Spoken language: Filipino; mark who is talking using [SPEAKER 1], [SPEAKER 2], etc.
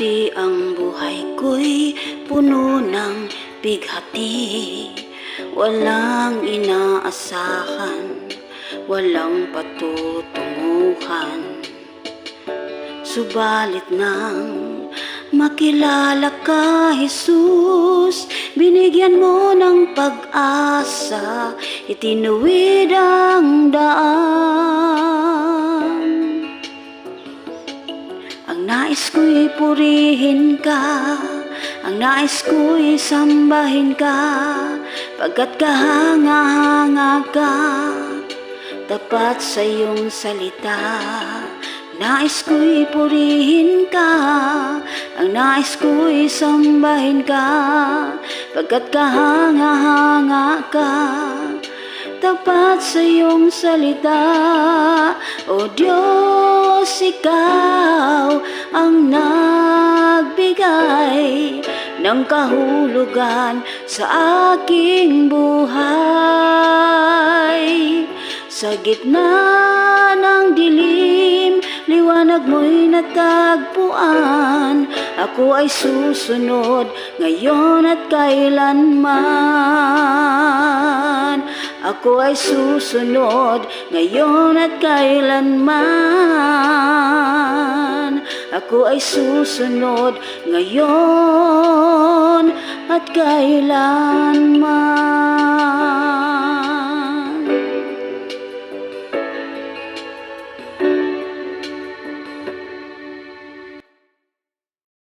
[SPEAKER 1] Dati ang buhay ko'y puno ng bighati, walang inaasahan, walang patutunguhan. Subalit nang makilala ka, Jesus, binigyan mo ng pag-asa, itinuwid ang daan. Ang nais ko'y purihin ka, ang nais ko'y sambahin ka, pagkat kahanga-hanga ka, tapat sa iyong salita. Nais ko'y purihin ka, ang nais ko'y sambahin ka, pagkat kahanga-hanga ka, tapat sa iyong salita. O Diyos, Ikaw ang nagbigay ng kahulugan sa aking buhay. Sa gitna ng dilim, liwanag mo'y natagpuan. Ako ay susunod ngayon at kailanman. Ako ay susunod ngayon at kailanman. Ako ay susunod ngayon at kailanman.